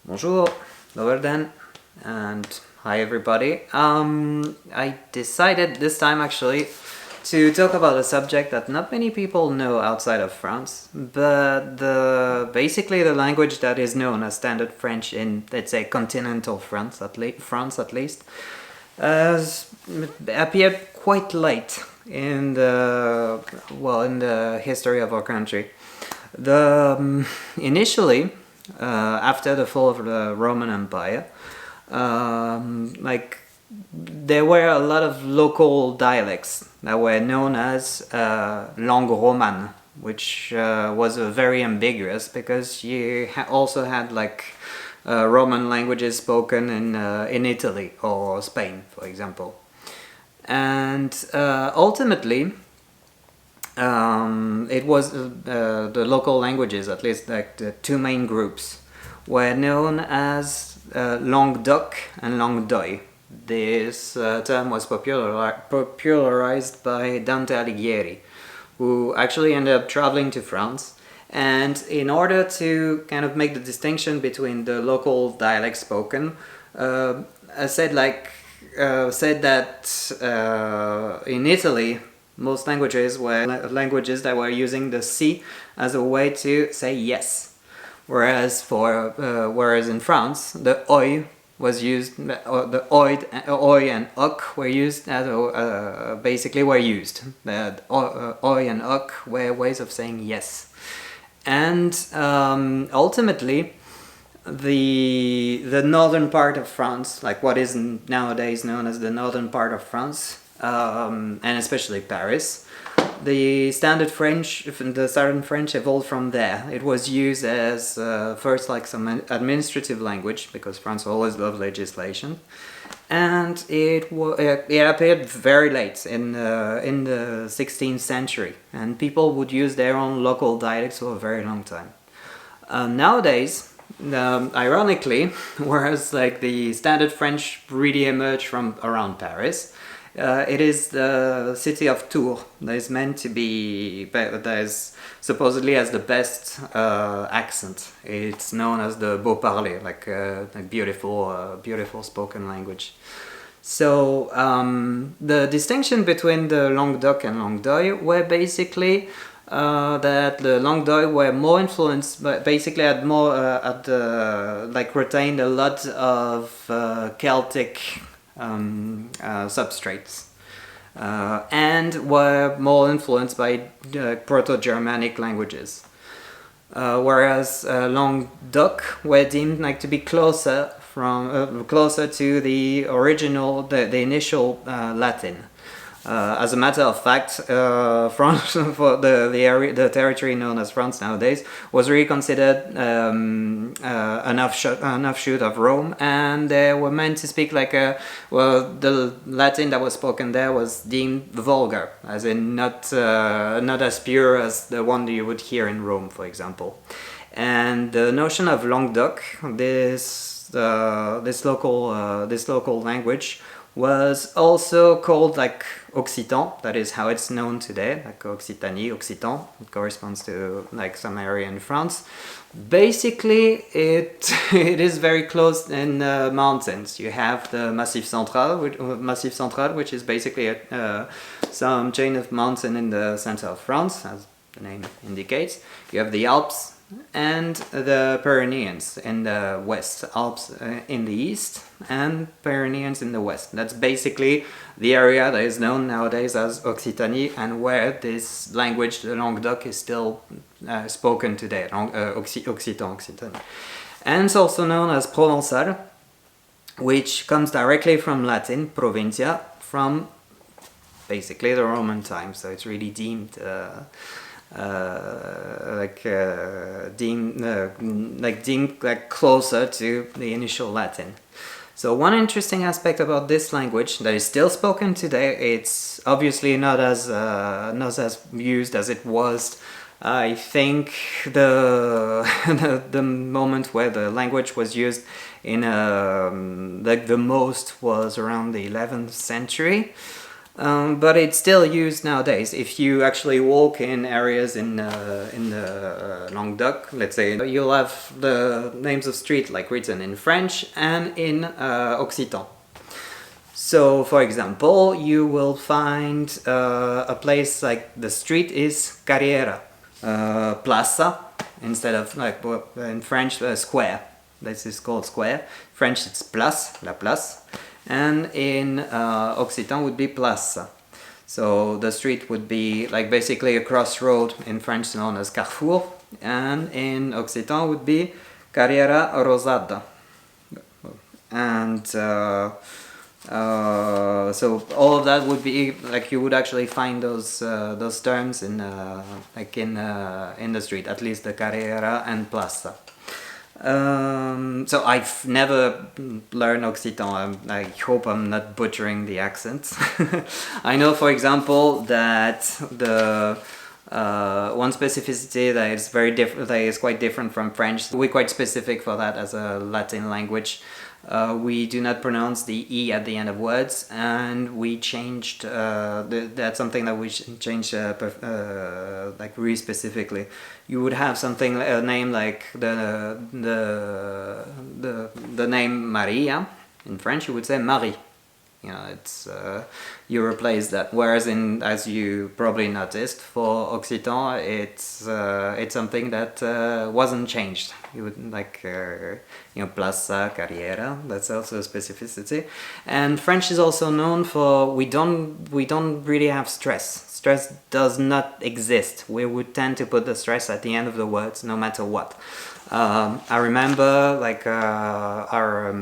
Bonjour, lower then, and hi everybody. I decided this time actually to talk about a subject that not many people know outside of France, but basically the language that is known as Standard French in, let's say, continental France at least, has appeared quite late in the history of our country. Initially, after the fall of the Roman Empire, there were a lot of local dialects that were known as langue romane, which was very ambiguous because you also had Roman languages spoken in Italy or Spain, for example. And ultimately, it was the local languages, at least like the two main groups, were known as Languedoc and Languedoy. This term was popularized by Dante Alighieri, who actually ended up traveling to France. And in order to kind of make the distinction between the local dialects spoken, said that in Italy, most languages were languages that were using the C as a way to say yes, whereas in France the oi was used, the oi and ok were used as basically were used. The oi and ok were ways of saying yes, and ultimately the northern part of France, like what is nowadays known as the northern part of France, and especially Paris, the Standard French evolved from there. It was used as first like some administrative language, because France always loved legislation, and it appeared very late in the 16th century, and people would use their own local dialects for a very long time. Nowadays, ironically, whereas like the Standard French really emerged from around Paris, it is the city of Tours that is meant to be, that is supposedly has the best accent. It's known as the beau parler, like a beautiful spoken language. So the distinction between the Languedoc and Languedoy were basically that the Languedoy were more influenced, but basically had more retained a lot of Celtic substrates, and were more influenced by Proto-Germanic languages, whereas Languedoc were deemed to be closer to the original, the initial Latin. As a matter of fact, France, for the territory known as France nowadays, was really considered an offshoot of Rome, and they were meant to speak the Latin that was spoken there was deemed vulgar, as in not as pure as the one you would hear in Rome, for example. And the notion of Languedoc, this local language, was also called Occitan. That is how it's known today, like Occitanie, Occitan. It corresponds to some area in France. Basically, it is very close in mountains. You have the Massif Central, which is basically some chain of mountains in the center of France, as the name indicates. You have the Alps and the Pyrenees in the west, Alps in the east, and Pyrenees in the west. That's basically the area that is known nowadays as Occitanie, and where this language, the Languedoc, is still spoken today, Occitan. And it's also known as Provençal, which comes directly from Latin, provincia, from basically the Roman times, so it's really deemed deemed closer to the initial Latin. So one interesting aspect about this language that is still spoken today, it's obviously not as used as it was. I think the moment where the language was used in the most was around the 11th century. But it's still used nowadays. If you actually walk in areas in the Languedoc, let's say, you'll have the names of streets like written in French and in Occitan. So, for example, you will find a place like the street is Carriera, Plaza, instead of like in French square. This is called square. French it's place, la place, and in Occitan would be Plaza. So the street would be like basically a crossroad, in French known as Carrefour, and in Occitan would be Carriera Rosada. And so all of that would be like you would actually find those terms in like in the street, at least the Carrera and Plaza. So I've never learned Occitan. I hope I'm not butchering the accent. I know, for example, that the one specificity that is very different, that is quite different from French. We're quite specific for that as a Latin language. We do not pronounce the E at the end of words, and we changed, that's something that we changed like really specifically. You would have something, a name like the name Maria. In French you would say Marie. You know, it's you replace that. Whereas in, as you probably noticed, for Occitan, it's something that wasn't changed. You would like you know, Plaza, Carriera. That's also a specificity. And French is also known for we don't really have stress. Stress does not exist. We would tend to put the stress at the end of the words, no matter what. I remember like our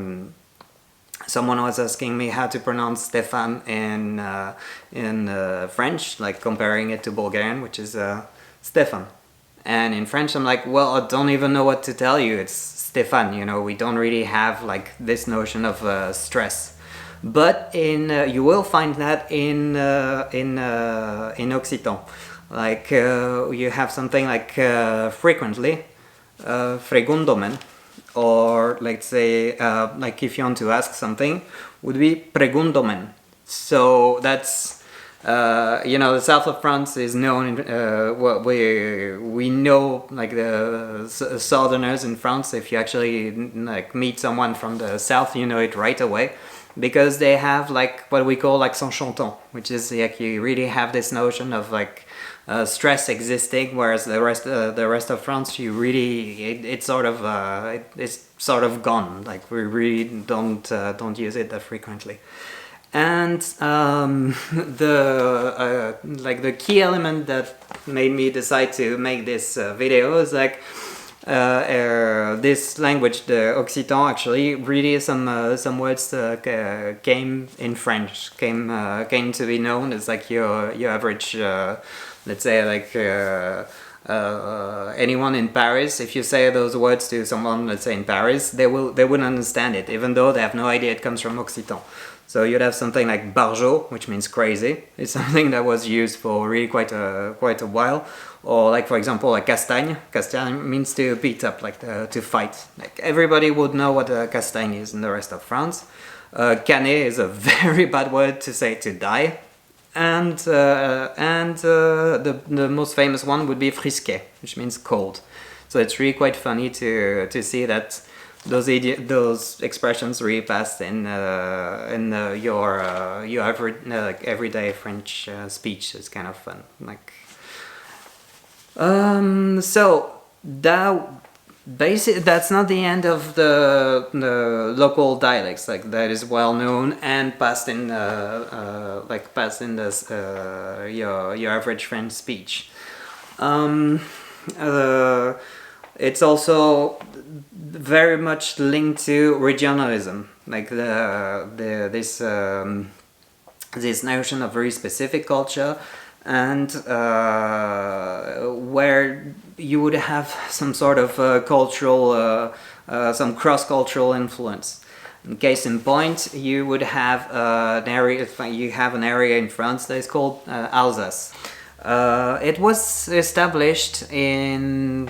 someone was asking me how to pronounce Stéphane in French, like comparing it to Bulgarian, which is Stéphane. And in French, I'm like, well, I don't even know what to tell you. It's Stéphane. You know, we don't really have like this notion of stress. But in you will find that in Occitan, like you have something like frequently, fregundomen. Or let's say, like if you want to ask something, would be pregundomen. So that's, you know, the south of France is known, well, we know like the southerners in France, if you actually like meet someone from the south, you know it right away. Because they have like what we call like sans chanton, which is like you really have this notion of like stress existing, whereas the rest of France, you really it's sort of it's sort of gone. Like we really don't use it that frequently. And the like the key element that made me decide to make this video is like this language, the Occitan, actually really some words came in French, came to be known as like your average. Let's say like anyone in Paris, if you say those words to someone, let's say in Paris, they wouldn't understand it, even though they have no idea it comes from Occitan. So you'd have something like barjot, which means crazy. It's something that was used for really quite a while. Or like, for example, like castagne. Castagne means to beat up, like to fight. Like everybody would know what a castagne is in the rest of France. Canet is a very bad word to say to die. And the most famous one would be frisquet, which means cold. So it's really quite funny to see that those expressions really passed in your like everyday French speech. It's kind of fun. Like so that's not the end of the local dialects, like that is well known and passed in this your average French speech. It's also very much linked to regionalism, like this notion of very specific culture, and where you would have some sort of cultural, some cross-cultural influence. In case in point, you would have an area. You have an area in France that is called Alsace. It was established in,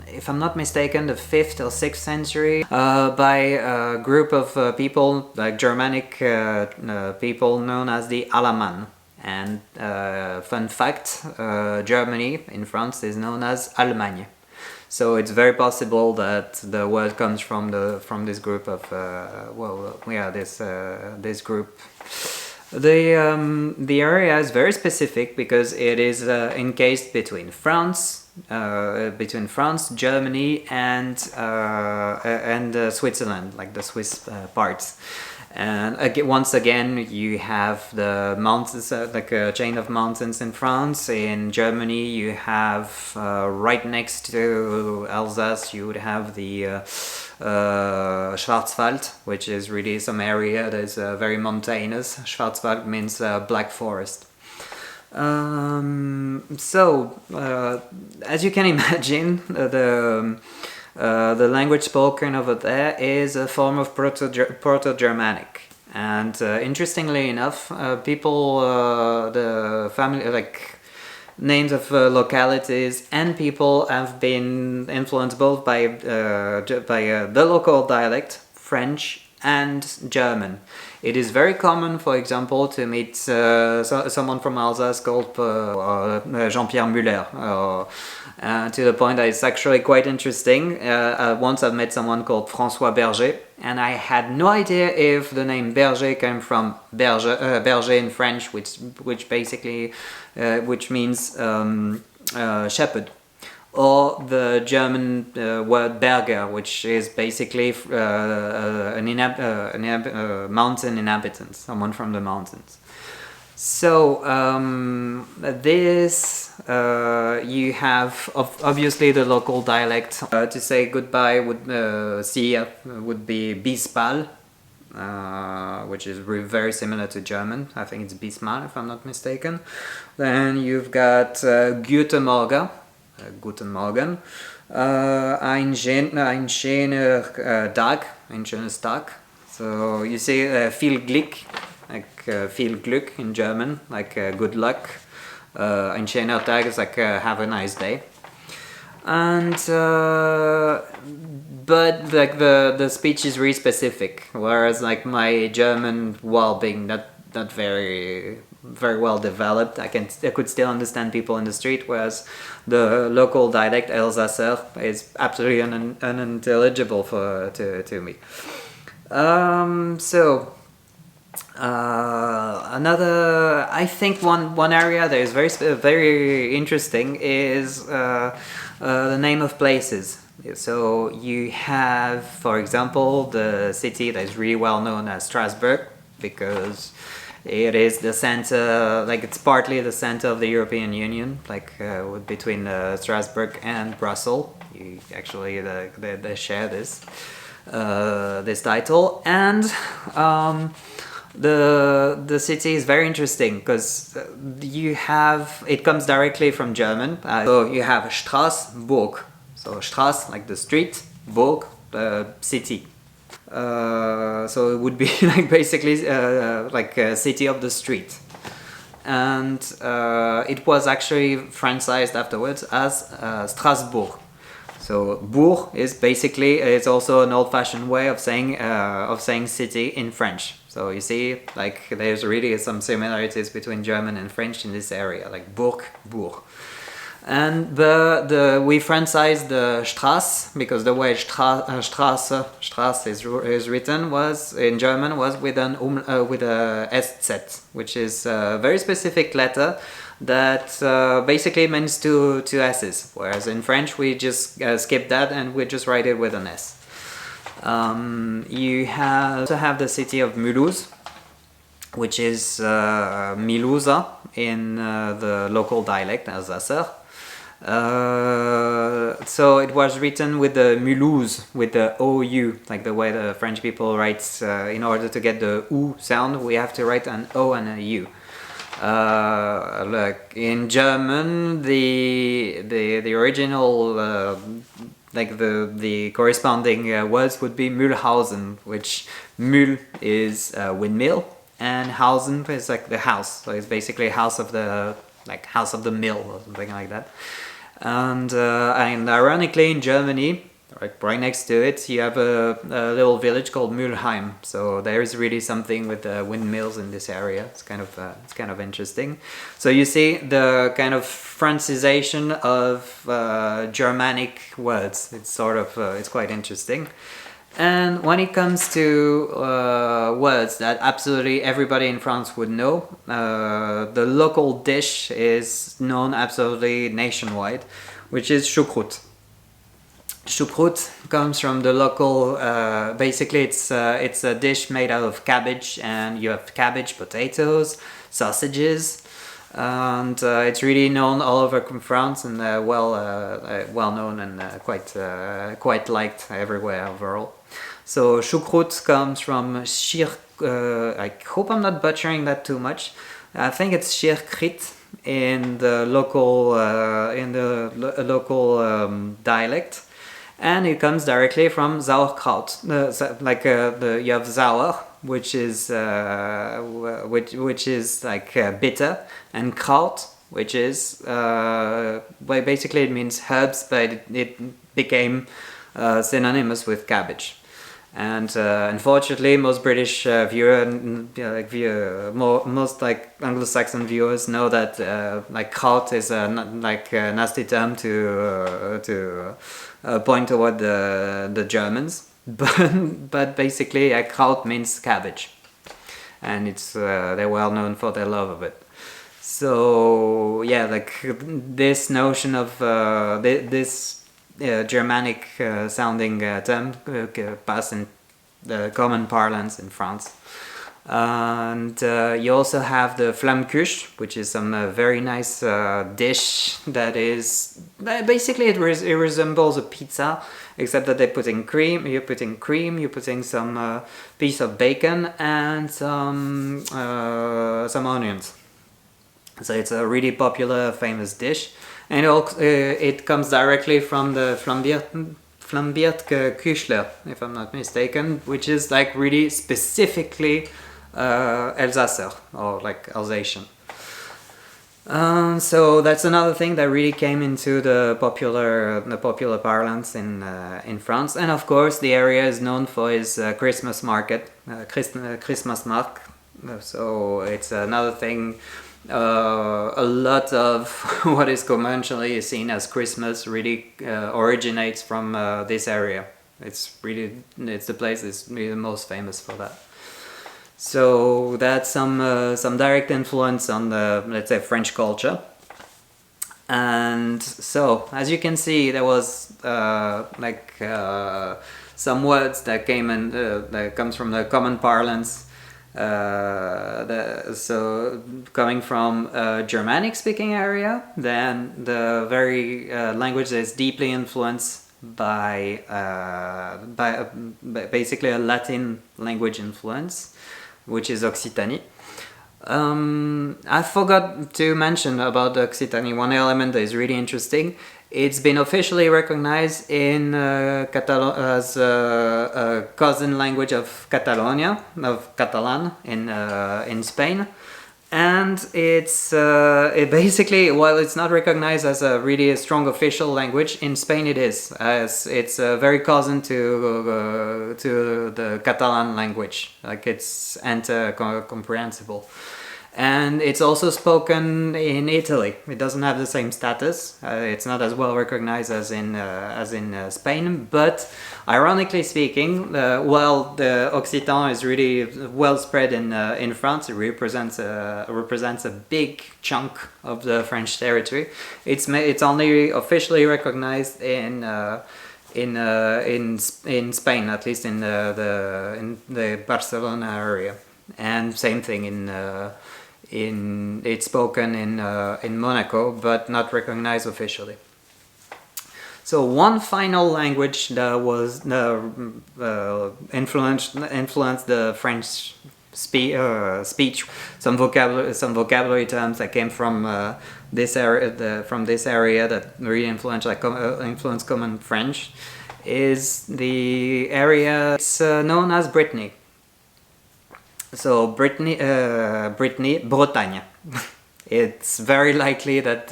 if I'm not mistaken, the 5th or 6th century by a group of people, like Germanic people known as the Alaman. And fun fact, Germany in France is known as Allemagne. So it's very possible that the word comes from this group of this group. The area is very specific because it is encased between France, Germany, and Switzerland, like the Swiss parts. And once again, you have the mountains, like a chain of mountains in France. In Germany, you have right next to Alsace, you would have the Schwarzwald, which is really some area that is very mountainous. Schwarzwald means black forest. As you can imagine, the language spoken over there is a form of Proto-Germanic. And interestingly enough, the family, like names of localities and people have been influenced both by the local dialect, French, and German. It is very common, for example, to meet someone from Alsace called Jean-Pierre Muller, to the point that it's actually quite interesting. Once I met someone called François Berger, and I had no idea if the name Berger came from berger in French, which basically means shepherd, or the German word Berger, which is basically a mountain inhabitant, someone from the mountains. So you have obviously the local dialect. To say goodbye would be Bismal, which is very similar to German. I think it's Bismal, if I'm not mistaken. Then you've got Guten Morgen. Guten Morgen. Ein schöner Tag. Ein schönes Tag. So you say viel Glück, like viel Glück in German, like good luck. Ein schöner Tag is like have a nice day. And but like the speech is really specific, whereas like my German, while being not very well developed, I could still understand people in the street, whereas the local dialect Alsacien is absolutely unintelligible to me. Another, I think one area that is very interesting is the name of places. So you have, for example, the city that is really well known as Strasbourg, because it is the center, like it's partly the center of the European Union, like between Strasbourg and Brussels. They share this title, and the city is very interesting because it comes directly from German. So you have Straßburg, so Straß like the street, Burg the city. So it would be like basically like a city of the street, and it was actually franchised afterwards as Strasbourg. So bourg is basically, it's also an old-fashioned way of saying city in French. So you see, like there's really some similarities between German and French in this area, like bourg. And we franchised the Straße because the way Straße is written in German was with a SZ, which is a very specific letter that basically means two S's, whereas in French we just skip that and we just write it with an S. You also have the city of Mulhouse, which is Miluza in the local dialect, Alsacer. So it was written with the Mulhouse, with the OU, like the way the French people write. In order to get the U sound, we have to write an O and a U. Like in German, the original the corresponding words would be Mühlhausen, which Mühl is windmill and Hausen is like the house, so it's basically house of the mill or something like that. And ironically in Germany, right next to it, you have a little village called Mülheim. So there is really something with the windmills in this area. It's kind of interesting. So you see the kind of Francization of Germanic words. It's sort of it's quite interesting. And when it comes to words that absolutely everybody in France would know, the local dish is known absolutely nationwide, which is choucroute. Choucroute comes from the local, basically it's a dish made out of cabbage, and you have cabbage, potatoes, sausages, and it's really known all over France, and well known and quite liked everywhere overall. So choucroute comes from I hope I'm not butchering that too much. I think it's shirkrit in the local dialect, and it comes directly from sauerkraut. You have sauer, which is like bitter, and kraut, which is basically it means herbs, but it became synonymous with cabbage. And unfortunately, most British most like Anglo-Saxon viewers know that like kraut is a nasty term to point toward the Germans, but basically kraut means cabbage, and it's they're well known for their love of it. So yeah, like this notion of this Germanic sounding term passed in the common parlance in France. And you also have the flammekuche, which is some very nice dish that is basically it resembles a pizza, except that you're putting some piece of bacon and some onions. So it's a really popular, famous dish. And it comes directly from the flambiert Küchler, if I'm not mistaken, which is like really specifically Alsacer, or like Alsatian. So that's another thing that really came into the popular parlance in France. And of course, the area is known for its Christmas market, Christmas mark. So it's another thing. A lot of what is commercially seen as Christmas really originates from this area. It's the place that's really the most famous for that. So that's some direct influence on the, let's say, French culture. And so, as you can see, there was some words that came in that comes from the common parlance. So coming from a Germanic speaking area, then the very language that is deeply influenced by basically a Latin language influence, which is Occitanie. I forgot to mention about Occitanie one element that is really interesting. It's been officially recognized in as a cousin language of Catalan in Spain, and it basically, while it's not recognized as a really strong official language in Spain, it is, as it's very cousin to the Catalan language, like it's comprehensible. And it's also spoken in Italy. It doesn't have the same status. It's not as well recognized as in Spain. But ironically speaking, while the Occitan is really well spread in France, it represents a big chunk of the French territory. It's only officially recognized in Spain, at least in the Barcelona area, and same thing it's spoken in Monaco, but not recognized officially. So one final language that was influenced the French speech, some vocabulary terms that came from this area that really influenced common French, is the area it's known as Brittany. So Bretagne. It's very likely that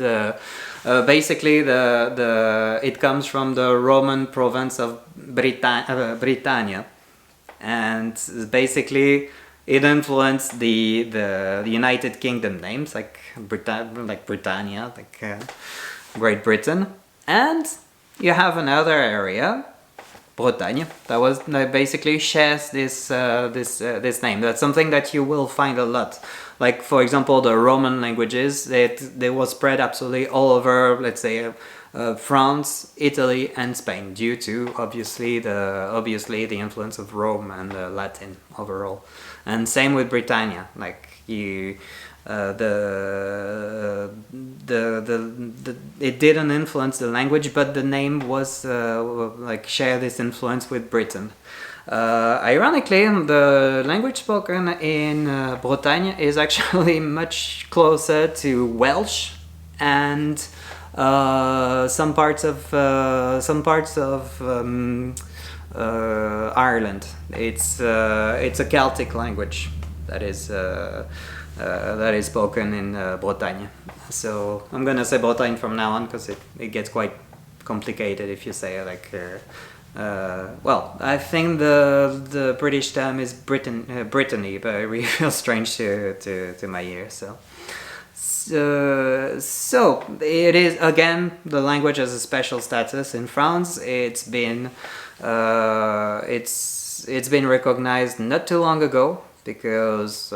Basically, it comes from the Roman province of Britannia, and basically it influenced the United Kingdom names like Britannia, Great Britain, and you have another area, Bretagne, that basically shares this name. That's something that you will find a lot. Like, for example, the Roman languages, they were spread absolutely all over, let's say, France, Italy, and Spain, due to obviously the influence of Rome and Latin overall. And same with Britannia. Like it didn't influence the language, but the name was share this influence with Britain. Ironically, the language spoken in Bretagne is actually much closer to Welsh and some parts of Ireland. It's a Celtic language that is spoken in Bretagne. So I'm gonna say Bretagne from now on because it gets quite complicated if you say well, I think the British term is Brittany, but it really feels strange to my ears. So it is, again, the language has a special status in France. It's been recognized not too long ago because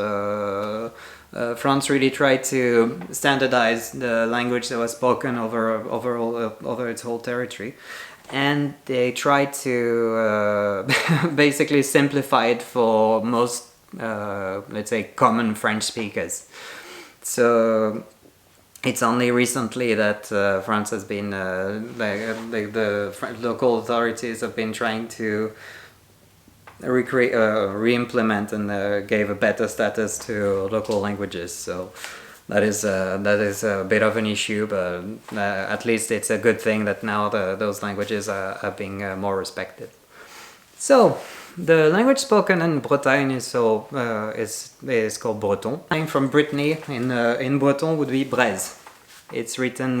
France really tried to standardize the language that was spoken over its whole territory. And they tried to basically simplify it for most, let's say, common French speakers. So it's only recently that France has been, the local authorities have been trying to re-implement and gave a better status to local languages. So that is a bit of an issue, but at least it's a good thing that now those languages are being more respected. So the language spoken in Bretagne is called Breton. From Brittany in Breton would be Braise. It's written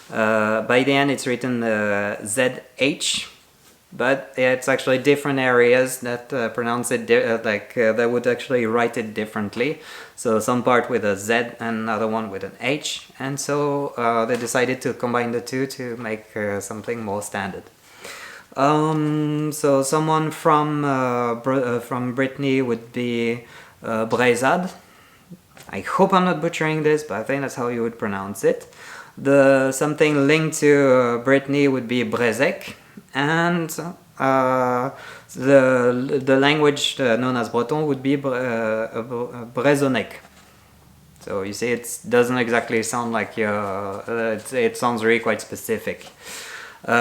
by the end. It's written ZH. But it's actually different areas that pronounce it that would actually write it differently. So some part with a Z and another one with an H, and so they decided to combine the two to make something more standard. So someone from Brittany would be Braisade. I hope I'm not butchering this, but I think that's how you would pronounce it. Something linked to Brittany would be Brezec. And the language known as Breton would be Brezonec. So you see, it doesn't exactly sound like it sounds really quite specific. So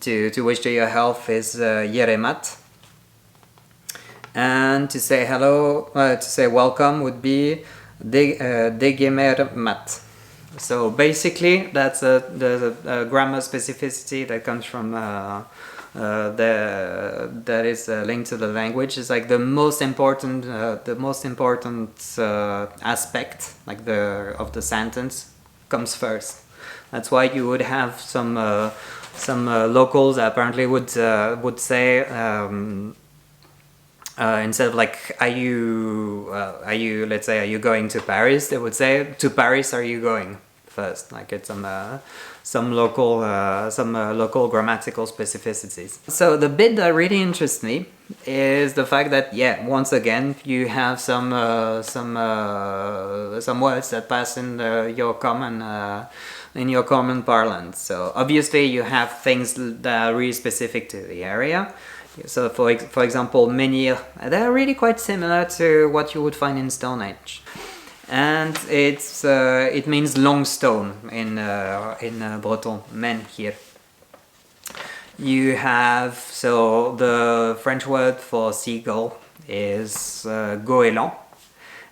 to wish to your health is Yeremat. And to say hello, to say welcome would be Degemer Mat. So basically, that's the grammar specificity that comes from that is linked to the language. It's like the most important aspect, like of the sentence, comes first. That's why you would have some locals that apparently would say. Instead of like, are you going to Paris? They would say, to Paris are you going first? Like it's some local grammatical specificities. So the bit that really interests me is the fact that once again you have some words that pass in your common parlance. So obviously you have things that are really specific to the area. So for example, menhir, they're really quite similar to what you would find in Stone Age, and it means long stone in Breton, menhir. You have, so the French word for seagull is goéland.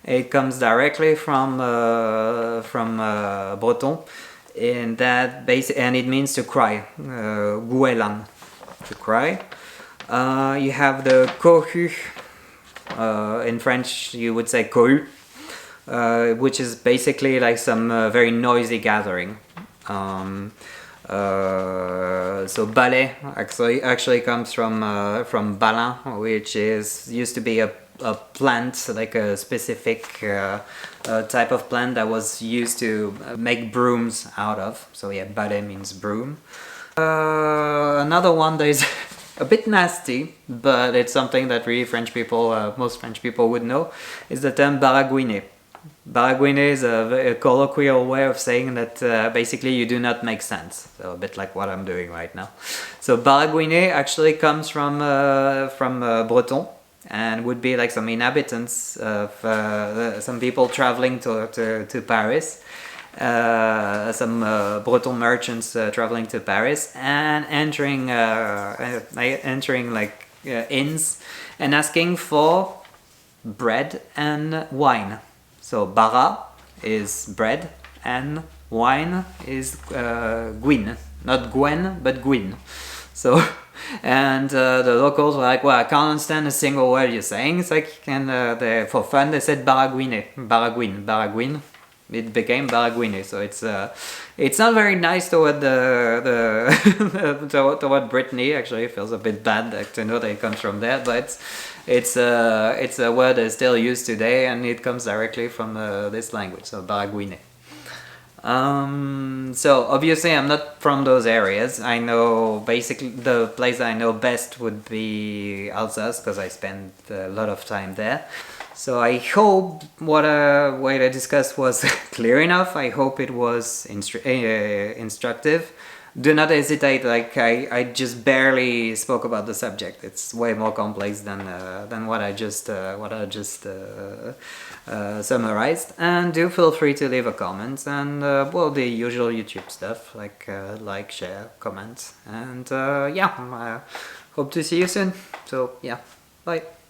It comes directly from Breton, in that and it means to cry, goéland, to cry. You have the cohu, In French you would say cohue, which is basically like some very noisy gathering. So ballet actually comes from balin, which used to be a plant, like a specific type of plant that was used to make brooms out of. So yeah, ballet means broom. Another one that is a bit nasty, but it's something that really most French people would know, is the term Baraguini. Baraguini is a colloquial way of saying that basically you do not make sense. So a bit like what I'm doing right now. So Baraguini actually comes from Breton, and would be like some inhabitants of some people traveling to Paris. Some Breton merchants traveling to Paris and entering like inns and asking for bread and wine. So bara is bread and wine is guin, not Gwen but guin. So and the locals were like, well, I can't understand a single word you're saying. It's like, and for fun they said Baraguin. It became Baraguini, so it's not very nice toward toward Brittany. Actually, it feels a bit bad to know that it comes from there, but it's a word that's still used today, and it comes directly from this language, so Baraguini. So obviously I'm not from those areas. I know basically the place I know best would be Alsace, because I spent a lot of time there. So I hope what I discussed was clear enough. I hope it was instructive. Do not hesitate. Like I just barely spoke about the subject. It's way more complex than what I just summarized. And do feel free to leave a comment, and well, the usual YouTube stuff like share, comment, and yeah. Hope to see you soon. So yeah, bye.